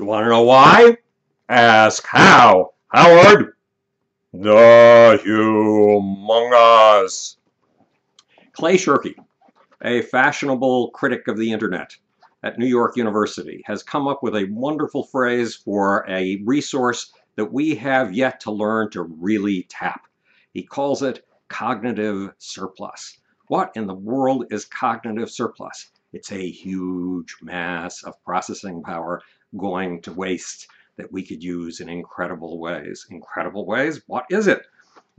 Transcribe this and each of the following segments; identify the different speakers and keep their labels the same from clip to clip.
Speaker 1: You want to know why? Ask how. Howard, the humongous. Clay Shirky, a fashionable critic of the internet at New York University, has come up with a wonderful phrase for a resource that we have yet to learn to really tap. He calls it cognitive surplus. What in the world is cognitive surplus? It's a huge mass of processing power going to waste that we could use in incredible ways. Incredible ways? What is it?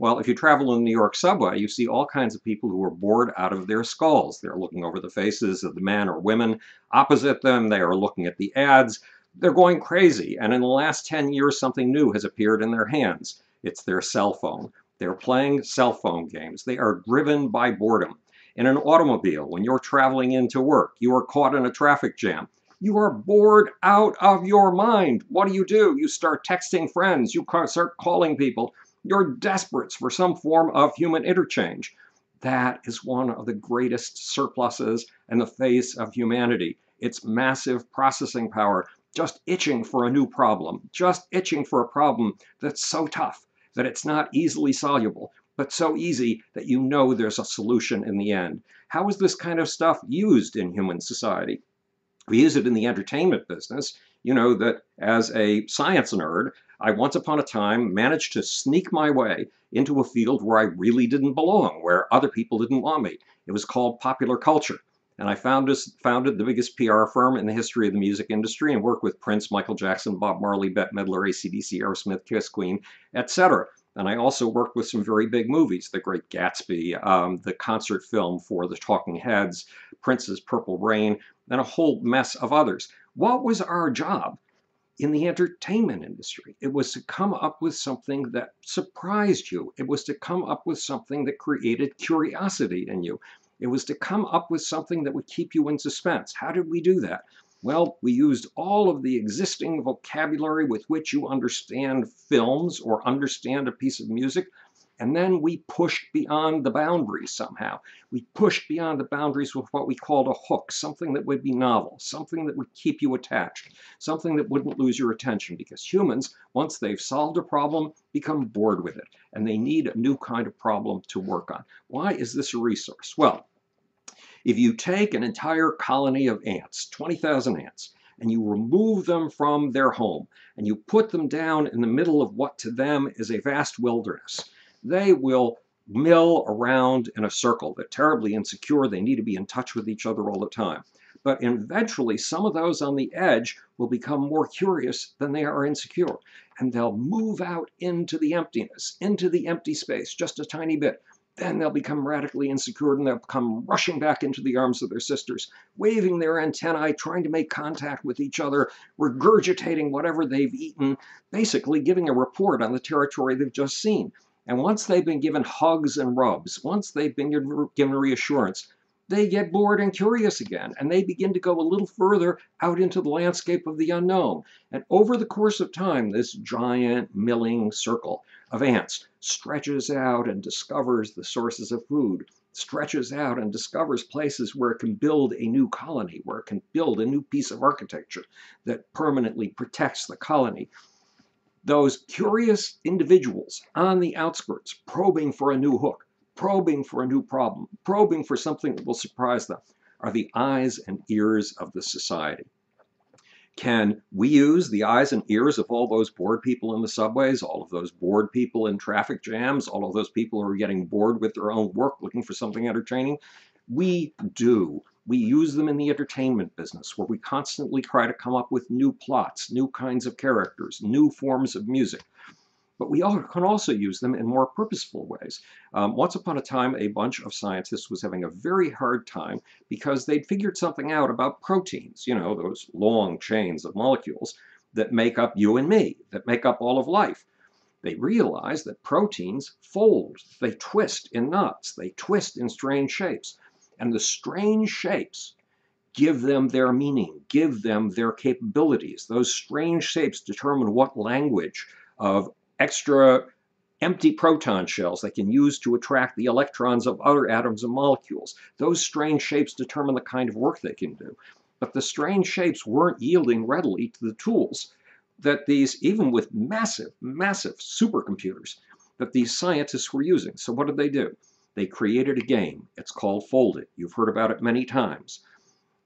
Speaker 1: Well, if you travel in the New York subway, you see all kinds of people who are bored out of their skulls. They're looking over the faces of the men or women opposite them. They are looking at the ads. They're going crazy. And in the last 10 years, something new has appeared in their hands. It's their cell phone. They're playing cell phone games. They are driven by boredom. In an automobile, when you're traveling into work, you are caught in a traffic jam. You are bored out of your mind. What do? You start texting friends. You start calling people. You're desperate for some form of human interchange. That is one of the greatest surpluses in the face of humanity. It's massive processing power, just itching for a new problem, just itching for a problem that's so tough that it's not easily soluble, but so easy that you know there's a solution in the end. How is this kind of stuff used in human society? We use it in the entertainment business. You know that as a science nerd, I once upon a time managed to sneak my way into a field where I really didn't belong, where other people didn't want me. It was called popular culture. And I founded the biggest PR firm in the history of the music industry and worked with Prince, Michael Jackson, Bob Marley, Bette Midler, AC/DC, Aerosmith, Kiss, Queen, etc. And I also worked with some very big movies, The Great Gatsby, the concert film for the Talking Heads, Prince's Purple Rain, and a whole mess of others. What was our job in the entertainment industry? It was to come up with something that surprised you. It was to come up with something that created curiosity in you. It was to come up with something that would keep you in suspense. How did we do that? Well, we used all of the existing vocabulary with which you understand films or understand a piece of music, and then we pushed beyond the boundaries somehow. We pushed beyond the boundaries with what we called a hook, something that would be novel, something that would keep you attached, something that wouldn't lose your attention, because humans, once they've solved a problem, become bored with it, and they need a new kind of problem to work on. Why is this a resource? Well, if you take an entire colony of ants, 20,000 ants, and you remove them from their home, and you put them down in the middle of what to them is a vast wilderness, they will mill around in a circle. They're terribly insecure. They need to be in touch with each other all the time. But eventually, some of those on the edge will become more curious than they are insecure. And they'll move out into the emptiness, into the empty space, just a tiny bit. Then they'll become radically insecure and they'll come rushing back into the arms of their sisters, waving their antennae, trying to make contact with each other, regurgitating whatever they've eaten, basically giving a report on the territory they've just seen. And once they've been given hugs and rubs, once they've been given reassurance, they get bored and curious again, and they begin to go a little further out into the landscape of the unknown. And over the course of time, this giant milling circle of ants stretches out and discovers the sources of food, stretches out and discovers places where it can build a new colony, where it can build a new piece of architecture that permanently protects the colony. Those curious individuals on the outskirts, probing for a new hook, probing for a new problem, probing for something that will surprise them, are the eyes and ears of the society. Can we use the eyes and ears of all those bored people in the subways, all of those bored people in traffic jams, all of those people who are getting bored with their own work, looking for something entertaining? We do. We use them in the entertainment business, where we constantly try to come up with new plots, new kinds of characters, new forms of music. But we can also use them in more purposeful ways. Once upon a time, a bunch of scientists was having a very hard time because they'd figured something out about proteins, you know, those long chains of molecules that make up you and me, that make up all of life. They realized that proteins fold, they twist in knots, they twist in strange shapes. And the strange shapes give them their meaning, give them their capabilities. Those strange shapes determine what language of extra empty proton shells they can use to attract the electrons of other atoms and molecules. Those strange shapes determine the kind of work they can do. but the strange shapes weren't yielding readily to the tools that these, even with massive, massive supercomputers, that these scientists were using. So what did they do? They created a game. It's called Fold It. You've heard about it many times.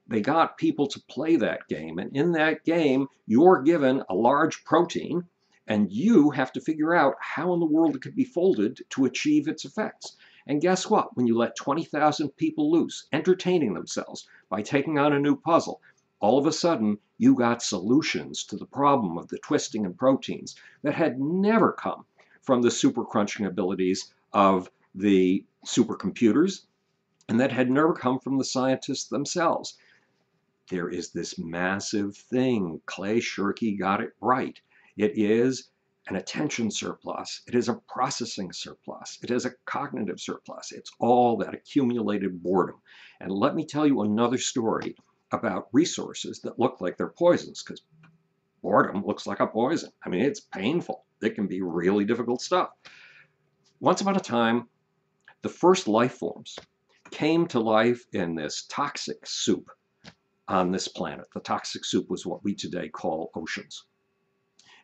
Speaker 1: They got people to play that game, and in that game, you're given a large protein, and you have to figure out how in the world it could be folded to achieve its effects. And guess what? When you let 20,000 people loose, entertaining themselves by taking on a new puzzle, all of a sudden, you got solutions to the problem of the twisting in proteins that had never come from the super crunching abilities of the supercomputers, and that had never come from the scientists themselves. There is this massive thing. Clay Shirky got it right. It is an attention surplus. It is a processing surplus. It is a cognitive surplus. It's all that accumulated boredom. And let me tell you another story about resources that look like they're poisons, because boredom looks like a poison. I mean, it's painful. It can be really difficult stuff. Once upon a time, the first life forms came to life in this toxic soup on this planet. The toxic soup was what we today call oceans.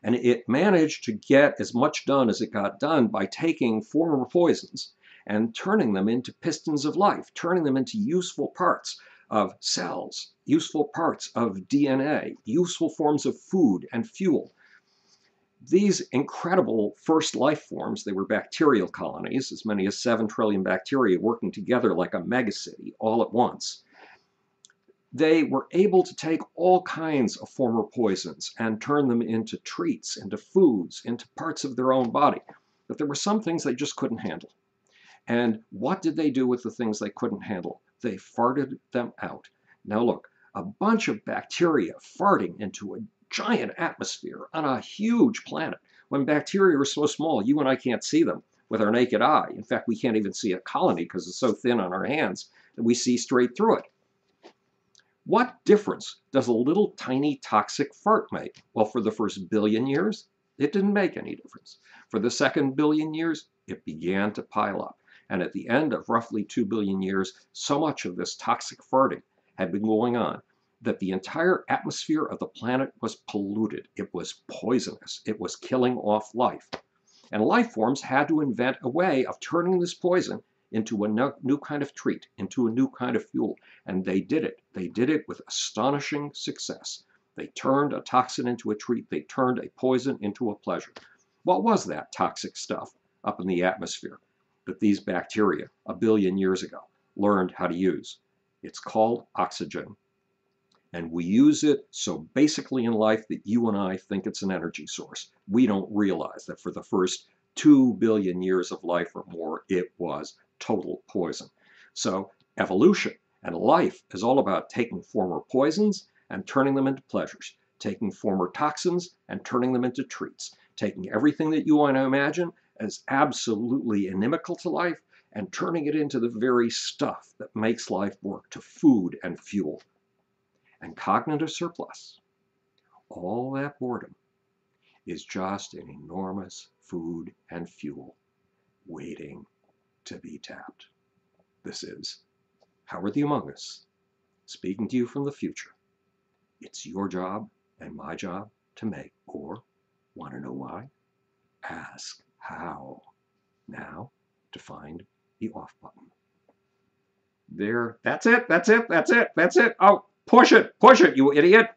Speaker 1: And it managed to get as much done as it got done by taking former poisons and turning them into pistons of life, turning them into useful parts of cells, useful parts of DNA, useful forms of food and fuel. These incredible first life forms, they were bacterial colonies, as many as 7 trillion bacteria working together like a megacity all at once. They were able to take all kinds of former poisons and turn them into treats, into foods, into parts of their own body. But there were some things they just couldn't handle. And what did they do with the things they couldn't handle? They farted them out. Now look, a bunch of bacteria farting into a giant atmosphere on a huge planet. When bacteria are so small, you and I can't see them with our naked eye. In fact, we can't even see a colony because it's so thin on our hands that we see straight through it. What difference does a little tiny toxic fart make? Well, for the first billion years, it didn't make any difference. For the second billion years, it began to pile up. And at the end of roughly 2 billion years, so much of this toxic farting had been going on that the entire atmosphere of the planet was polluted. It was poisonous. It was killing off life. And life forms had to invent a way of turning this poison into a new kind of treat, into a new kind of fuel. And they did it. They did it with astonishing success. They turned a toxin into a treat. They turned a poison into a pleasure. What was that toxic stuff up in the atmosphere that these bacteria a billion years ago learned how to use? It's called oxygen. And we use it so basically in life that you and I think it's an energy source. We don't realize that for the first 2 billion years of life or more, it was total poison. So evolution and life is all about taking former poisons and turning them into pleasures, taking former toxins and turning them into treats, taking everything that you want to imagine as absolutely inimical to life and turning it into the very stuff that makes life work, to food and fuel. And cognitive surplus, all that boredom, is just an enormous food and fuel waiting to be tapped. This is Howard the Among Us, speaking to you from the future. It's your job and my job to make, or want to know why? Ask how. Now to find the off button. There, that's it, that's it, that's it, that's it. Oh, push it, you idiot.